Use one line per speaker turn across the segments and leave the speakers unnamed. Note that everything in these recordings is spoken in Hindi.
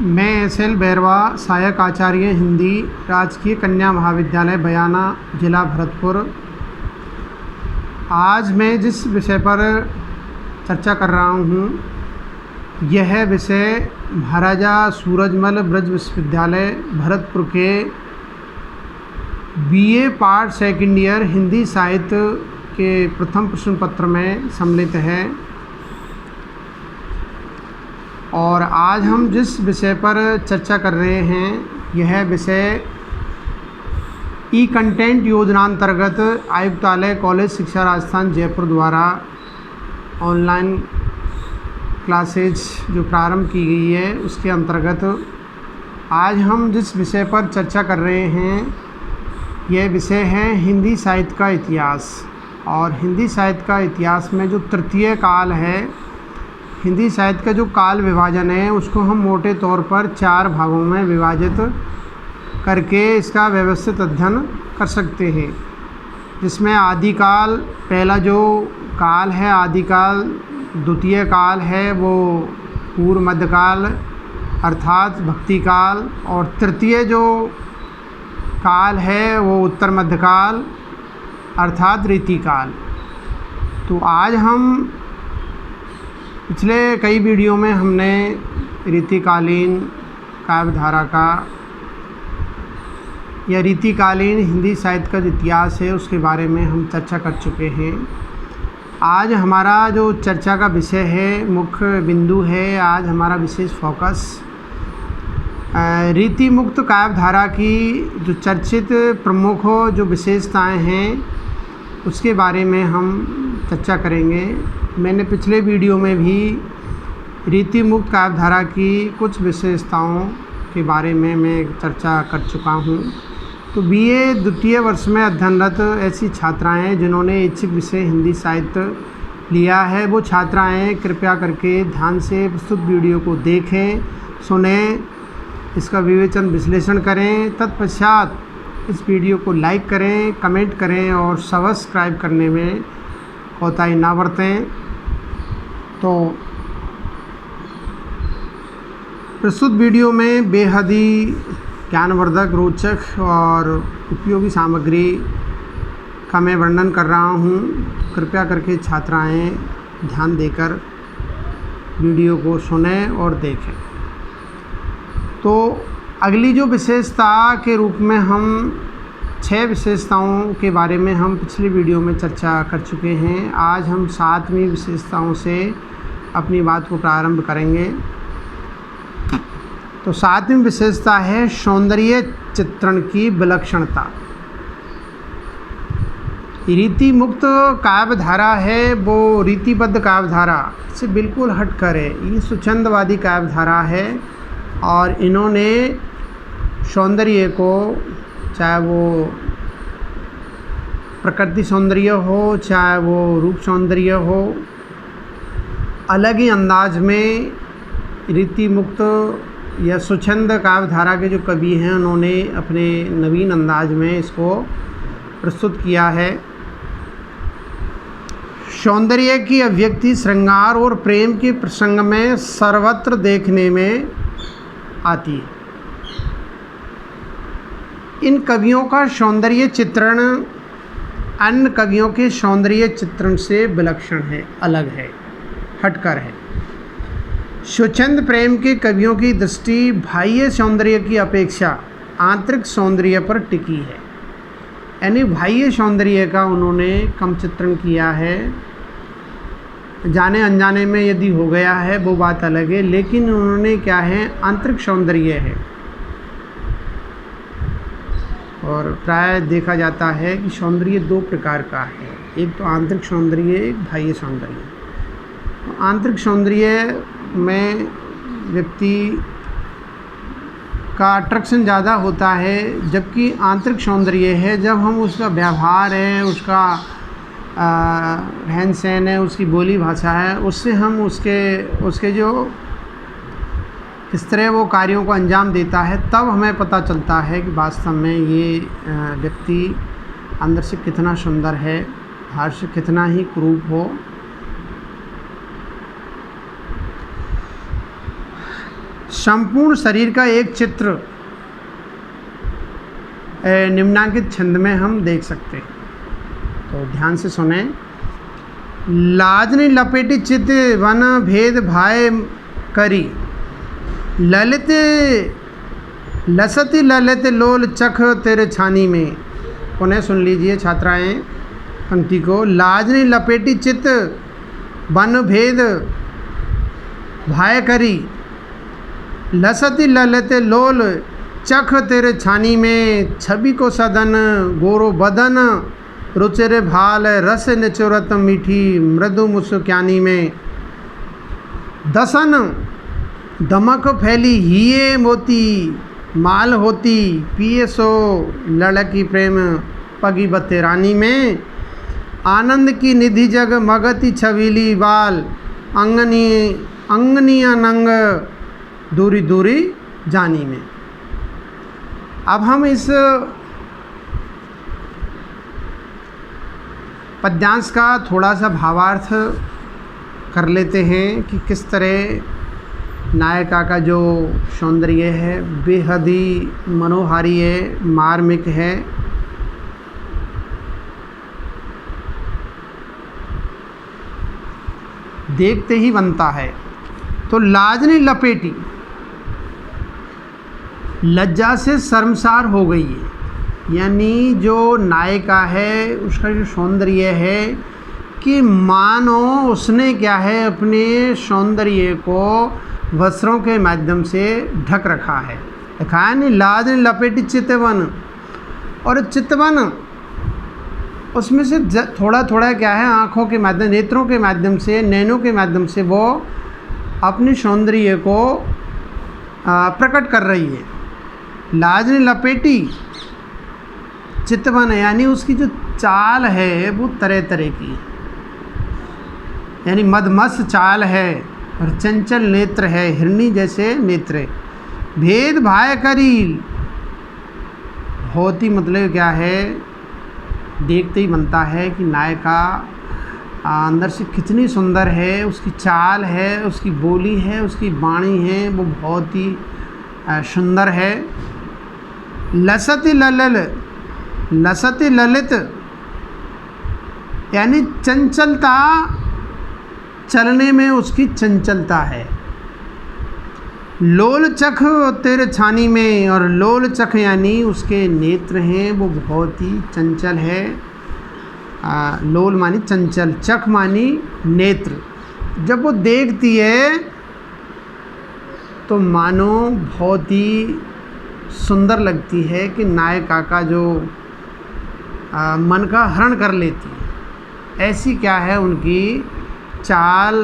मैं एस.एल. बैरवा, सहायक आचार्य हिंदी, राजकीय कन्या महाविद्यालय बयाना, जिला भरतपुर। आज मैं जिस विषय पर चर्चा कर रहा हूँ यह विषय महाराजा सूरजमल ब्रज विश्वविद्यालय भरतपुर के BA part second year Hindi साहित्य के प्रथम प्रश्न पत्र में सम्मिलित है। और आज हम जिस विषय पर चर्चा कर रहे हैं यह विषय ई कंटेंट योजनांतर्गत आयुक्तालय कॉलेज शिक्षा राजस्थान जयपुर द्वारा ऑनलाइन क्लासेज जो प्रारंभ की गई है उसके अंतर्गत आज हम जिस विषय पर चर्चा कर रहे हैं यह विषय है हिंदी साहित्य का इतिहास। और हिंदी साहित्य का इतिहास में जो तृतीय काल है, हिंदी साहित्य का जो काल विभाजन है उसको हम मोटे तौर पर 4 भागों में विभाजित करके इसका व्यवस्थित अध्ययन कर सकते हैं, जिसमें आदिकाल पहला जो काल है आदिकाल, द्वितीय काल है वो पूर्व मध्यकाल अर्थात भक्ति काल, और तृतीय जो काल है वो उत्तर मध्यकाल अर्थात रीतिकाल। तो आज हम पिछले कई वीडियो में हमने रीतिकालीन काव्यधारा का या रीतिकालीन हिंदी साहित्य का जो इतिहास है उसके बारे में हम चर्चा कर चुके हैं। आज हमारा जो चर्चा का विषय है, मुख्य बिंदु है, आज हमारा विशेष फोकस रीति मुक्त काव्यधारा की जो चर्चित प्रमुख जो विशेषताएं हैं उसके बारे में हम चर्चा करेंगे। मैंने पिछले वीडियो में भी रीति मुक्त काव्यधारा की कुछ विशेषताओं के बारे में मैं चर्चा कर चुका हूँ। तो बीए द्वितीय वर्ष में अध्ययनरत ऐसी छात्राएं जिन्होंने इच्छित विषय हिंदी साहित्य लिया है वो छात्राएं कृपया करके ध्यान से प्रस्तुत वीडियो को देखें, सुनें, इसका विवेचन विश्लेषण करें। तत्पश्चात इस वीडियो को लाइक करें, कमेंट करें और सब्सक्राइब करने में कोताही ना बरतें। तो प्रस्तुत वीडियो में बेहद ही ज्ञानवर्धक, रोचक और उपयोगी सामग्री का मैं वर्णन कर रहा हूँ। कृपया करके छात्राएं ध्यान देकर वीडियो को सुनें और देखें। तो अगली जो विशेषता के रूप में हम 6 विशेषताओं के बारे में हम पिछले वीडियो में चर्चा कर चुके हैं। आज हम 7वीं विशेषताओं से अपनी बात को प्रारंभ करेंगे। तो 7वीं विशेषता है सौंदर्य चित्रण की विलक्षणता। रीति मुक्त काव्यधारा है वो रीतिबद्ध काव्यधारा से बिल्कुल हटकर है, ये स्वच्छंदवादी काव्यधारा है। और इन्होंने सौंदर्य को, चाहे वो प्रकृति सौंदर्य हो चाहे वो रूप सौंदर्य हो, अलग ही अंदाज में रीति मुक्त या स्वच्छंद काव्यधारा के जो कवि हैं उन्होंने अपने नवीन अंदाज में इसको प्रस्तुत किया है। सौंदर्य की अभिव्यक्ति श्रृंगार और प्रेम के प्रसंग में सर्वत्र देखने में आती है। इन कवियों का सौंदर्य चित्रण अन्य कवियों के सौंदर्य चित्रण से विलक्षण है, अलग है, हटकर है। स्वच्छंद प्रेम के कवियों की दृष्टि बाह्य सौंदर्य की अपेक्षा आंतरिक सौंदर्य पर टिकी है, यानी बाह्य सौंदर्य का उन्होंने कम चित्रण किया है। जाने अनजाने में यदि हो गया है वो बात अलग है, लेकिन उन्होंने क्या है, आंतरिक सौंदर्य है। और प्राय देखा जाता है कि सौंदर्य 2 प्रकार का है, एक तो आंतरिक सौंदर्य, एक बाह्य सौंदर्य। तो आंतरिक सौंदर्य में व्यक्ति का अट्रैक्शन ज़्यादा होता है, जबकि आंतरिक सौंदर्य है जब हम उसका व्यवहार है, उसका रहन सहन है, उसकी बोली भाषा है, उससे हम उसके जो किस तरह वो कार्यों को अंजाम देता है, तब हमें पता चलता है कि वास्तव में ये व्यक्ति अंदर से कितना सुंदर है, बाहर से कितना ही क्रूप हो। संपूर्ण शरीर का एक चित्र निम्नांकित छंद में हम देख सकते हैं। तो ध्यान से सुने। लाजनी लपेटी चित वन भेद भाय करी, ललित लसती ललित लोल चख तेरे छानी में। पुनः सुन लीजिए छात्राएं पंक्ति को। लाजनी लपेटी चित वन भेद भाय करी, लसती ललित लोल चख तेरे छानी में। छवि को सदन गोरो बदन, रुचिर भाल रस निचुरत मीठी मृदु मुस्कानी में। दसन दमक फैली हिये मोती, माल होती पिए सो लड़की प्रेम पगी बत्ते रानी में। आनंद की निधि जग मगती छबीली बाल, अंगनी अनंग दूरी दूरी जानी में। अब हम इस पद्यांश का थोड़ा सा भावार्थ कर लेते हैं कि किस तरह नायिका का जो सौंदर्य है बेहद ही मनोहारी है, मार्मिक है। देखते ही बनता है। तो लाजनी लपेटी, लज्जा से शर्मसार हो गई है, यानी जो नायिका है उसका जो सौंदर्य है कि मानो उसने क्या है अपने सौंदर्य को वस्त्रों के माध्यम से ढक रखा है। देखा है नहीं, लाजनी लपेटी चितवन, और चितवन उसमें से थोड़ा थोड़ा क्या है आँखों के माध्यम, नेत्रों के माध्यम से, नैनों के माध्यम से वो अपनी सौंदर्य को प्रकट कर रही है। लाजनी लपेटी चितवन, यानी उसकी जो चाल है वो तरह तरह की, यानी मदमस्त चाल है और चंचल नेत्र है, हिरणी जैसे नेत्र। भेद भाय करी, बहुत ही मतलब क्या है, देखते ही बनता है कि नायिका अंदर से कितनी सुंदर है, उसकी चाल है, उसकी बोली है, उसकी वाणी है, वो बहुत ही सुंदर है। लसती ललित, यानी चंचलता, चलने में उसकी चंचलता है। लोल चख तेरे छानी में, और लोल चख यानी उसके नेत्र हैं वो बहुत ही चंचल है। लोल मानी चंचल, चख मानी नेत्र। जब वो देखती है तो मानो बहुत ही सुंदर लगती है कि नायिका का जो मन का हरण कर लेती है। ऐसी क्या है उनकी चाल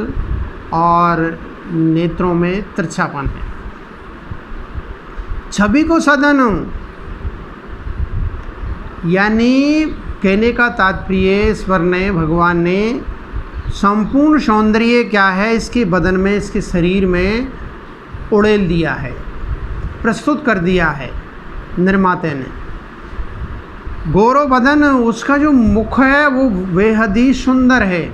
और नेत्रों में तिरछापन है। छवि को सदन, यानी कहने का तात्पर्य ईश्वर ने, भगवान ने संपूर्ण सौंदर्य क्या है इसके बदन में, इसके शरीर में उड़ेल दिया है, प्रस्तुत कर दिया है निर्माते ने। गोरो बदन, उसका जो मुख है वो बेहद ही सुंदर है,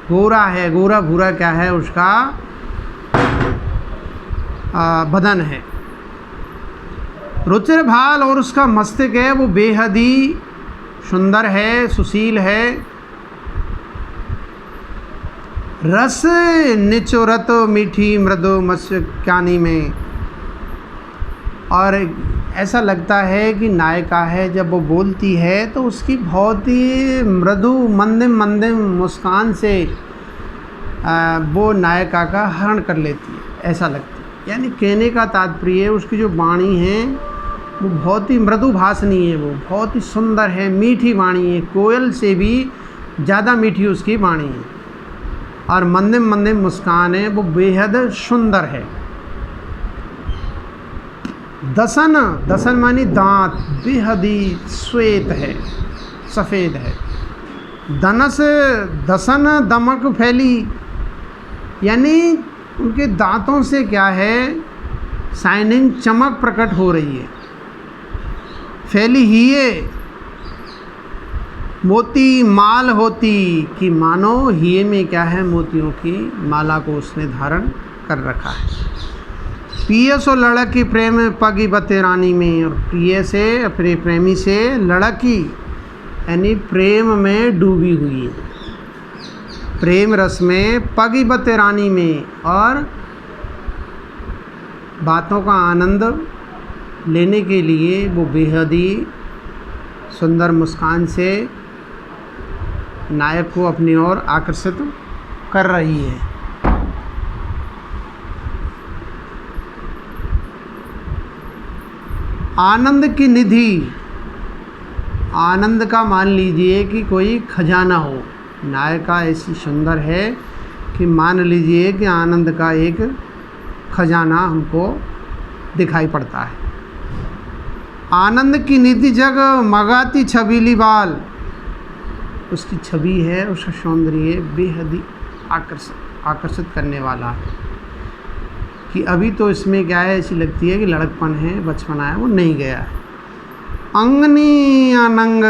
गोरा है, गोरा भूरा क्या है उसका बदन है। रुचिर भाल, और उसका मस्तक है वो बेहद ही सुंदर है, सुशील है। रस निचोरत मीठी मृदु मुस्कानी में, और ऐसा लगता है कि नायिका है जब वो बोलती है तो उसकी बहुत ही मृदु मंदिम मंदिम मुस्कान से वो नायिका का हरण कर लेती है, ऐसा लगता है। यानी कहने का तात्पर्य उसकी जो वाणी है वो बहुत ही मृदु भाषणी है, वो बहुत ही सुंदर है, मीठी वाणी है, कोयल से भी ज़्यादा मीठी उसकी वाणी है, और मंदिम मंदिम मुस्कान है, वो बेहद सुंदर है। दसन, दसन मानी दांत, बेहद ही श्वेत है, सफ़ेद है। दनस, दसन दमक फैली, यानी उनके दांतों से क्या है शाइनिंग, चमक प्रकट हो रही है। फैली हिये मोती माल होती, कि मानो हिये में क्या है मोतियों की माला को उसने धारण कर रखा है। पिय सो लड़की प्रेम पगी बते रानी में, और प्रिय से अपने प्रेमी से लड़की यानी प्रेम में डूबी हुई है, प्रेम रस में, पगी बते रानी में, और बातों का आनंद लेने के लिए वो बेहद ही सुंदर मुस्कान से नायक को अपनी ओर आकर्षित कर रही है। आनंद की निधि, आनंद का मान लीजिए कि कोई खजाना हो, नायिका ऐसी सुंदर है कि मान लीजिए कि आनंद का एक खजाना हमको दिखाई पड़ता है। आनंद की निधि जग मगाती छबीली बाल, उसकी छवि है, उसका सौंदर्य बेहद ही आकर्षित करने वाला है कि अभी तो इसमें क्या है, ऐसी लगती है कि लड़कपन है, बचपना है, वो नहीं गया है। अंगनी अनंग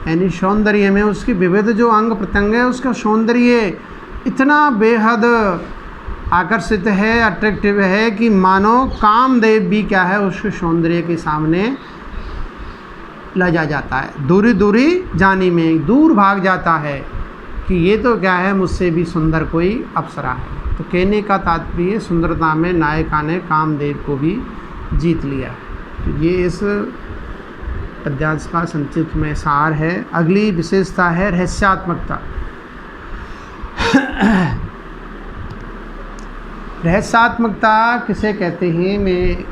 यानी सौंदर्य में उसकी विविध जो अंग प्रत्यंग है, उसका सौंदर्य इतना बेहद आकर्षित है, अट्रैक्टिव है कि मानो कामदेव भी क्या है उसके सौंदर्य के सामने लजा जाता है, दूरी दूरी जानी में दूर भाग जाता है कि ये तो क्या है, मुझसे भी सुंदर कोई अप्सरा है। तो कहने का तात्पर्य सुंदरता में नायिका ने कामदेव को भी जीत लिया। तो ये इस पद्यांश का संक्षिप्त में सार है। अगली विशेषता है रहस्यात्मकता। रहस्यात्मकता किसे कहते हैं, मैं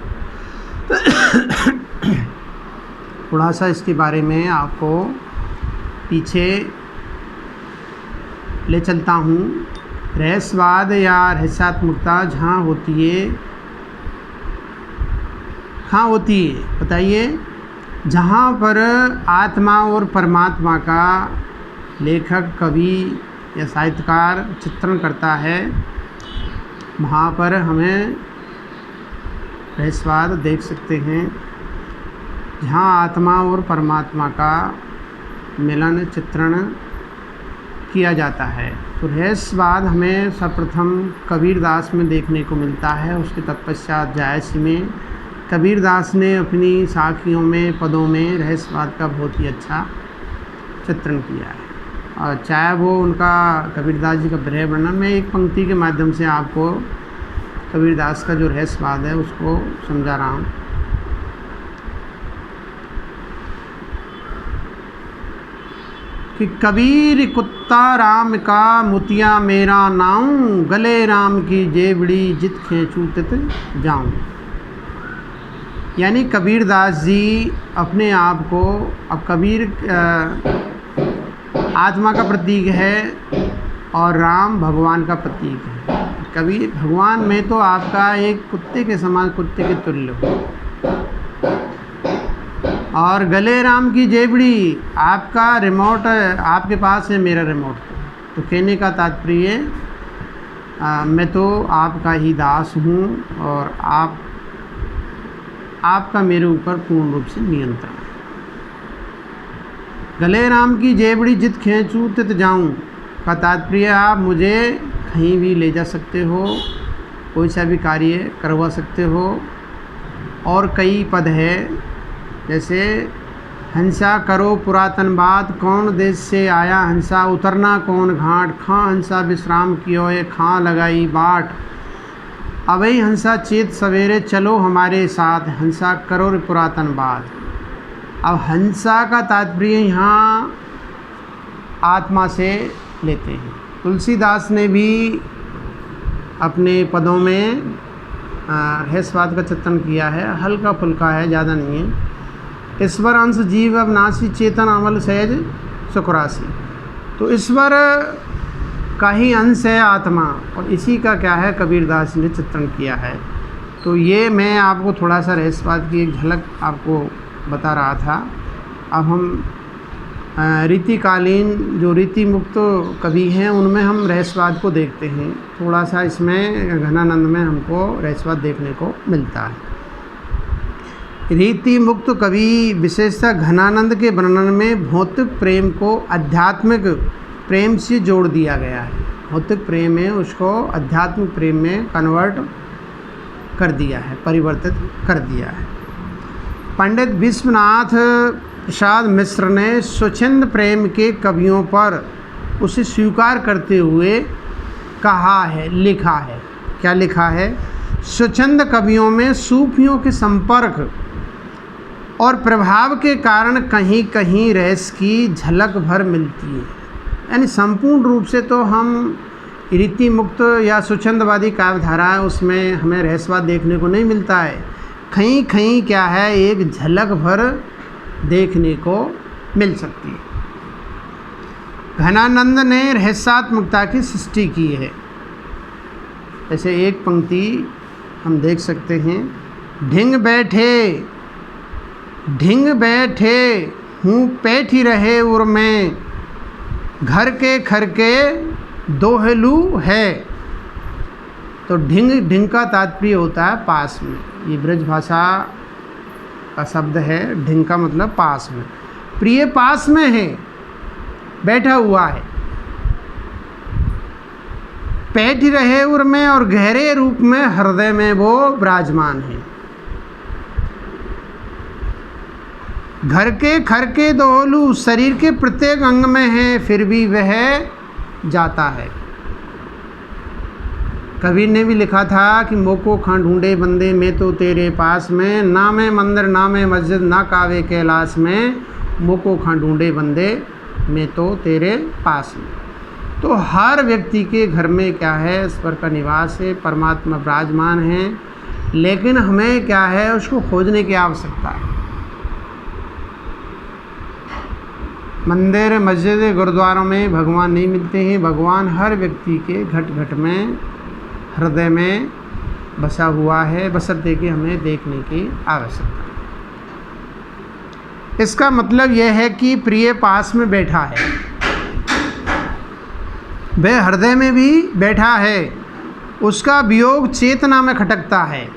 थोड़ा सा इसके बारे में आपको पीछे ले चलता हूँ। रहस्यवाद या रहस्यात्मकता जहाँ होती है, कहाँ होती है बताइए? जहाँ पर आत्मा और परमात्मा का लेखक, कवि या साहित्यकार चित्रण करता है, वहाँ पर हमें रहस्यवाद देख सकते हैं। जहाँ आत्मा और परमात्मा का मिलन चित्रण किया जाता है, तो रहस्यवाद हमें सर्वप्रथम कबीरदास में देखने को मिलता है। उसके तत्पश्चात जायसी में कबीरदास ने अपनी साखियों में, पदों में रहस्यवाद का बहुत ही अच्छा चित्रण किया है। और चाहे वो उनका कबीरदास जी का ब्रह वर्णन, मैं एक पंक्ति के माध्यम से आपको कबीरदास का जो रहस्यवाद है उसको समझा रहा हूँ। कि कबीर कुत्ता राम का मुतिया मेरा नाऊं, गले राम की जेबड़ी जित खींचूं तित जाऊं। यानी कबीरदास जी अपने आप को, अब कबीर आत्मा का प्रतीक है और राम भगवान का प्रतीक है। कबीर भगवान में तो आपका एक कुत्ते के समान, कुत्ते के तुल्य हो, और गले राम की जेबड़ी, आपका रिमोट आपके पास है, मेरा रिमोट। तो कहने का तात्पर्य मैं तो आपका ही दास हूँ और आपका मेरे ऊपर पूर्ण रूप से नियंत्रण है। गले राम की जेबड़ी जित खींचूं तित जाऊं का तात्पर्य आप मुझे कहीं भी ले जा सकते हो, कोई सा भी कार्य करवा सकते हो। और कई पद है, जैसे हंसा करो पुरातन बात, कौन देश से आया हंसा, उतरना कौन घाट, खां हंसा विश्राम कियो ये खां लगाई बाट, अबई हंसा चेत सवेरे चलो हमारे साथ, हंसा करो रे पुरातन बात। अब हंसा का तात्पर्य यहाँ आत्मा से लेते हैं। तुलसीदास ने भी अपने पदों में रहस्यवाद का चित्रण किया है, हल्का फुल्का है, ज़्यादा नहीं है। ईश्वर अंश जीव अविनाशी, चेतन अमल सहज सुखरासी। तो ईश्वर का ही अंश है आत्मा, और इसी का क्या है कबीरदास ने चित्रण किया है। तो ये मैं आपको थोड़ा सा रहस्यवाद की एक झलक आपको बता रहा था। अब हम रीतिकालीन जो रीति मुक्त कवि हैं उनमें हम रहस्यवाद को देखते हैं। थोड़ा सा इसमें घनानंद में हमको रहस्यवाद देखने को मिलता है। रीति मुक्त कवि विशेषतः घनानंद के वर्णन में भौतिक प्रेम को आध्यात्मिक प्रेम से जोड़ दिया गया है। भौतिक प्रेम है उसको आध्यात्मिक प्रेम में कन्वर्ट कर दिया है, परिवर्तित कर दिया है। पंडित विश्वनाथ प्रसाद मिश्र ने स्वच्छंद प्रेम के कवियों पर उसे स्वीकार करते हुए कहा है, लिखा है। क्या लिखा है? स्वच्छंद कवियों में सूफियों के संपर्क और प्रभाव के कारण कहीं कहीं रहस्य की झलक भर मिलती है। यानी संपूर्ण रूप से तो हम रीति मुक्त या स्वच्छंदवादी काव्यधारा है उसमें हमें रहस्यवाद देखने को नहीं मिलता है। कहीं कहीं क्या है, एक झलक भर देखने को मिल सकती है। घनानंद ने रहस्यात्मकता की सृष्टि की है। जैसे एक पंक्ति हम देख सकते हैं, ढिंग बैठे हूँ पैठी रहे उर में, घर के खर के दोहलू है। तो ढिंग का तात्पर्य होता है पास में। ये ब्रज भाषा का शब्द है। ढिंग का मतलब पास में। प्रिय पास में है, बैठा हुआ है। पैठी रहे उर में और गहरे रूप में हृदय में वो विराजमान है। घर के खर के दोहलू शरीर के प्रत्येक अंग में है, फिर भी वह जाता है। कबीर ने भी लिखा था कि मोको खां ढूंढे बंदे में तो तेरे पास में, ना मैं मंदिर ना मैं मस्जिद ना कावे कैलाश में, मोको खां ढूंढे बंदे में तो तेरे पास में। तो हर व्यक्ति के घर में क्या है, ईश्वर का निवास है, परमात्मा विराजमान है, लेकिन हमें क्या है, उसको खोजने की आवश्यकता है। मंदिर मस्जिद गुरुद्वारों में भगवान नहीं मिलते हैं। भगवान हर व्यक्ति के घट घट में, हृदय में बसा हुआ है, बशर्ते कि हमें देखने की आवश्यकता है। इसका मतलब यह है कि प्रिय पास में बैठा है, वह हृदय में भी बैठा है। उसका वियोग चेतना में खटकता है।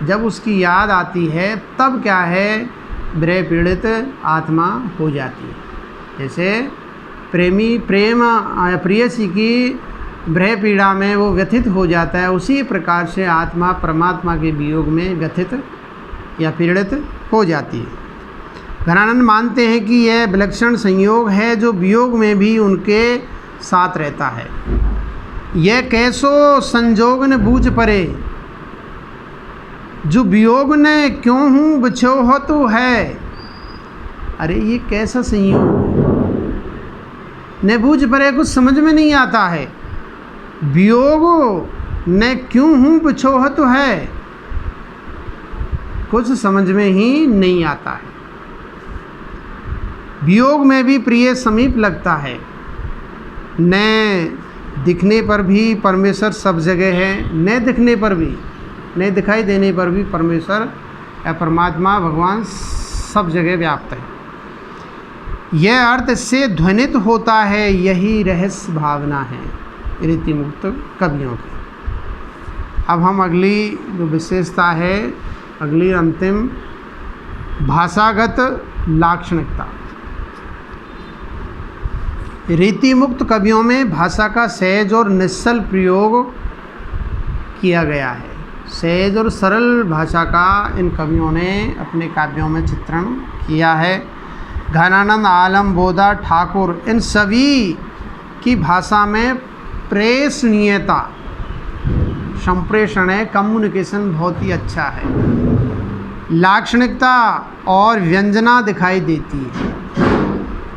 जब उसकी याद आती है तब क्या है, विरह पीड़ित आत्मा हो जाती है। जैसे प्रेयसी की विरह पीड़ा में वो व्यथित हो जाता है, उसी प्रकार से आत्मा परमात्मा के वियोग में व्यथित या पीड़ित हो जाती है। घनानंद मानते हैं कि यह विलक्षण संयोग है जो वियोग में भी उनके साथ रहता है। यह कैसो संजोग न बूझ परे, जो वियोग ने क्यों हूँ बिछोह तो है। अरे ये कैसा संयोग न बूझ परे, कुछ समझ में नहीं आता है। वियोग न क्यों हूँ बिछोह तो है, कुछ समझ में ही नहीं आता है। वियोग में भी प्रिय समीप लगता है। न दिखने पर भी परमेश्वर सब जगह है, न दिखने पर भी, न दिखाई देने पर भी परमेश्वर या परमात्मा भगवान सब जगह व्याप्त है। यह अर्थ इससे ध्वनित होता है, यही रहस्य भावना है रीति मुक्त कवियों की। अब हम अगली जो विशेषता है, अगली अंतिम भाषागत लाक्षणिकता। रीति मुक्त कवियों में भाषा का सहज और निश्चल प्रयोग किया गया है। सहज और सरल भाषा का इन कवियों ने अपने काव्यों में चित्रण किया है। घनानंद, आलम, बोधा, ठाकुर, इन सभी की भाषा में प्रेषणीयता, संप्रेषण है, कम्युनिकेशन बहुत ही अच्छा है। लाक्षणिकता और व्यंजना दिखाई देती है।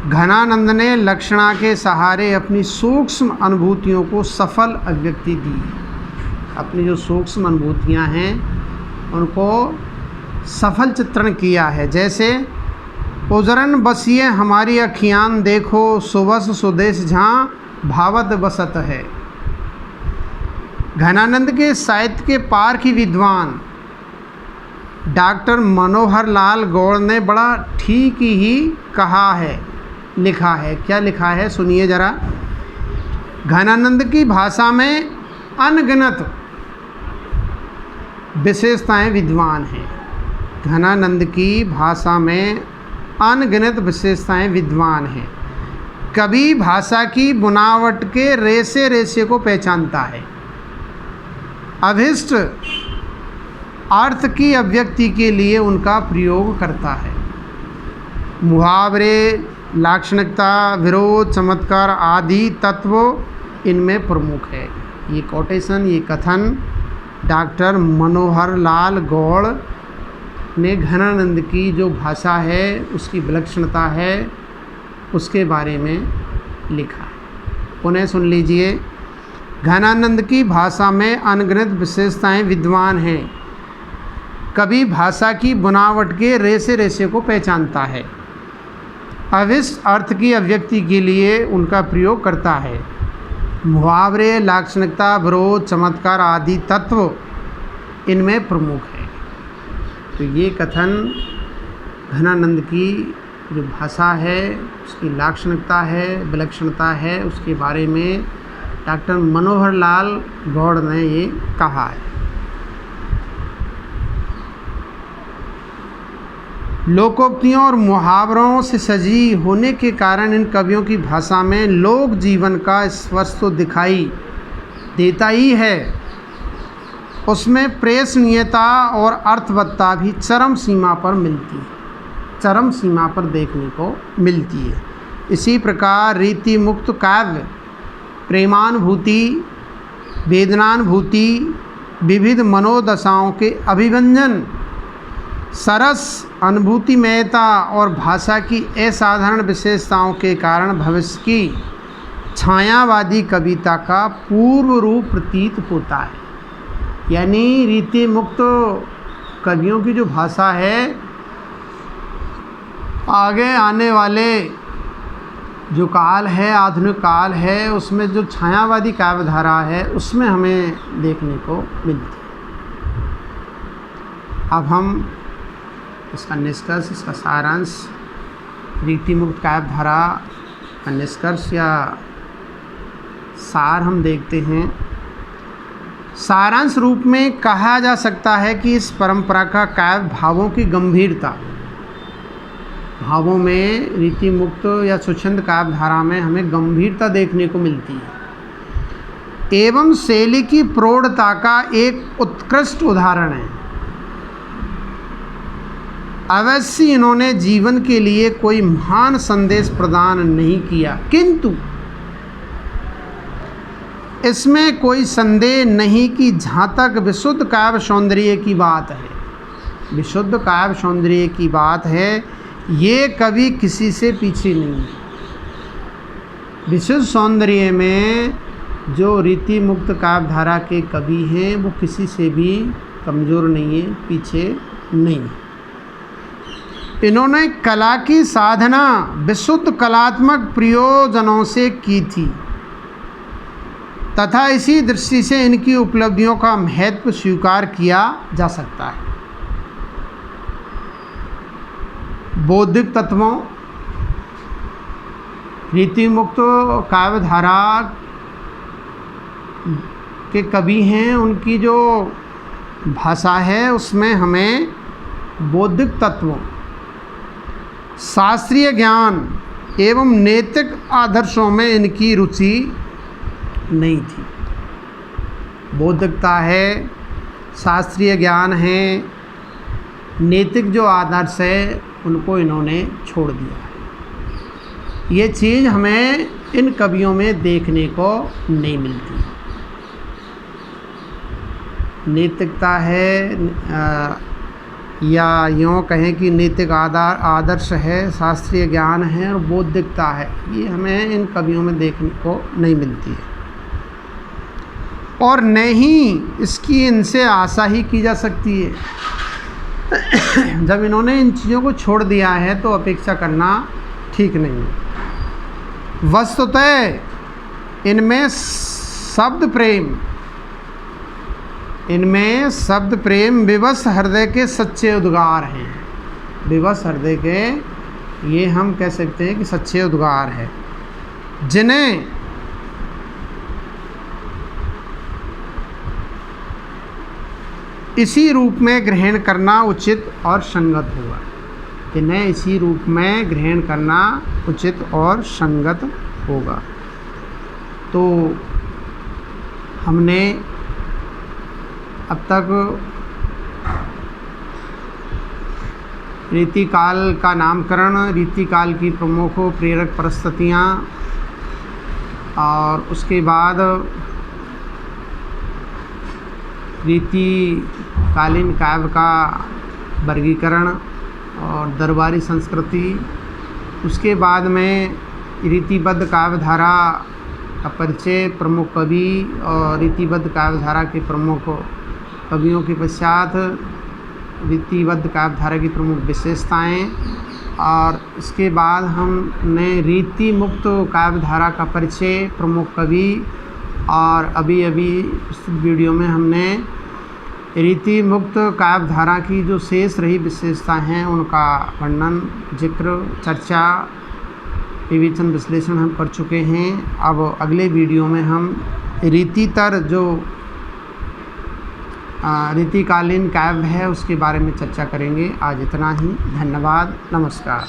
घनानंद ने लक्षणा के सहारे अपनी सूक्ष्म अनुभूतियों को सफल अभिव्यक्ति दी। अपनी जो सूक्ष्म अनुभूतियाँ हैं उनको सफल चित्रण किया है। जैसे उजरन बसिए हमारी अखियान, देखो सुबस सुदेश जहाँ भावत बसत है। घनानंद के साहित्य के पारखी विद्वान डॉक्टर मनोहर लाल गौड़ ने बड़ा ठीक ही कहा है, लिखा है। क्या लिखा है सुनिए जरा। घनानंद की भाषा में अनगिनत विशेषताएं विद्वान हैं। घनानंद की भाषा में अनगिनत विशेषताएं विद्वान हैं। कवि भाषा की बुनावट के रेसे रेसे को पहचानता है, अभिष्ट अर्थ की अभिव्यक्ति के लिए उनका प्रयोग करता है। मुहावरे, लाक्षणिकता, विरोध, चमत्कार आदि तत्व इनमें प्रमुख है। ये कोटेशन, ये कथन डॉक्टर मनोहर लाल गौड़ ने घनानंद की जो भाषा है, उसकी विलक्षणता है, उसके बारे में लिखा है। पुनः सुन लीजिए। घनानंद की भाषा में अनगिनत विशेषताएं विद्यमान हैं। कवि भाषा की बुनावट के रेसे रेसे को पहचानता है, अभिष्ट अर्थ की अभिव्यक्ति के लिए उनका प्रयोग करता है। मुहावरे, लाक्षणिकता, विरोध, चमत्कार आदि तत्व इनमें प्रमुख है। तो ये कथन घनानंद की जो भाषा है, उसकी लाक्षणिकता है, विलक्षणता है, उसके बारे में डॉक्टर मनोहर लाल गौड़ ने ये कहा है। लोकोक्तियों और मुहावरों से सजी होने के कारण इन कवियों की भाषा में लोक जीवन का स्पर्श तो दिखाई देता ही है, उसमें प्रेषणीयता और अर्थवत्ता भी चरम सीमा पर मिलती है, चरम सीमा पर देखने को मिलती है। इसी प्रकार रीति मुक्त काव्य प्रेमानुभूति, वेदनानुभूति, विविध मनोदशाओं के अभिव्यंजन, सरस अनुभूतिमयता और भाषा की असाधारण विशेषताओं के कारण भविष्य की छायावादी कविता का पूर्व रूप प्रतीत होता है। यानी रीति मुक्त कवियों की जो भाषा है, आगे आने वाले जो काल है, आधुनिक काल है, उसमें जो छायावादी काव्यधारा है, उसमें हमें देखने को मिलती है। अब हम इसका निष्कर्ष, इसका सारांश, रीति मुक्त काव्यधारा का निष्कर्ष या सार हम देखते हैं। सारांश रूप में कहा जा सकता है कि इस परंपरा का काव्य भावों की गंभीरता, भावों में रीति मुक्त या स्वच्छंद काव्यधारा में हमें गंभीरता देखने को मिलती है एवं शैली की प्रौढ़ता का एक उत्कृष्ट उदाहरण है। अवश्य इन्होंने जीवन के लिए कोई महान संदेश प्रदान नहीं किया, किंतु इसमें कोई संदेह नहीं कि जहाँ तक विशुद्ध काव्य सौंदर्य की बात है, विशुद्ध काव्य सौंदर्य की बात है, ये कवि किसी से पीछे नहीं है। विशुद्ध सौंदर्य में जो रीति मुक्त काव्यधारा के कवि हैं, वो किसी से भी कमज़ोर नहीं है, पीछे नहीं है। इन्होंने कला की साधना विशुद्ध कलात्मक प्रयोजनों से की थी तथा इसी दृष्टि से इनकी उपलब्धियों का महत्व स्वीकार किया जा सकता है। बौद्धिक तत्वों, रीति मुक्त काव्यधारा के कवि हैं, उनकी जो भाषा है उसमें हमें बौद्धिक तत्वों, शास्त्रीय ज्ञान एवं नैतिक आदर्शों में इनकी रुचि नहीं थी। बौद्धिकता है, शास्त्रीय ज्ञान है, नैतिक जो आदर्श है, उनको इन्होंने छोड़ दिया है। ये चीज़ हमें इन कवियों में देखने को नहीं मिलती। नैतिकता है या यूँ कहें कि नैतिक आदर्श है, शास्त्रीय ज्ञान है और बौद्धिकता है, ये हमें इन कवियों में देखने को नहीं मिलती है और न ही इसकी इनसे आशा ही की जा सकती है। जब इन्होंने इन चीज़ों को छोड़ दिया है तो अपेक्षा करना ठीक नहीं है। वस्तुतः इनमें शब्द प्रेम विवश हृदय के सच्चे उद्गार हैं। विवश हृदय के ये हम कह सकते हैं कि सच्चे उद्गार है, जिन्हें इसी रूप में ग्रहण करना उचित और संगत होगा। इन्हें इसी रूप में ग्रहण करना उचित और संगत होगा। तो हमने अब तक रीतिकाल का नामकरण, रीतिकाल की प्रमुख प्रेरक परिस्थितियाँ और उसके बाद रीतिकालीन काव्य का वर्गीकरण और दरबारी संस्कृति, उसके बाद में रीतिबद्ध काव्य धारा का परिचय, प्रमुख कवि और रीतिबद्ध काव्य धारा के प्रमुख कवियों के पश्चात रीतिबद्ध काव्य धारा की प्रमुख विशेषताएं, और इसके बाद हमने रीति मुक्त काव्य धारा का परिचय, प्रमुख कवि, और अभी इस वीडियो में हमने रीति मुक्त काव्य धारा की जो शेष रही विशेषता हैं उनका वर्णन, जिक्र, चर्चा, विवेचन, विश्लेषण हम कर चुके हैं। अब अगले वीडियो में हम रीतितर जो रीतिकालीन काव्य है उसके बारे में चर्चा करेंगे। आज इतना ही। धन्यवाद। नमस्कार।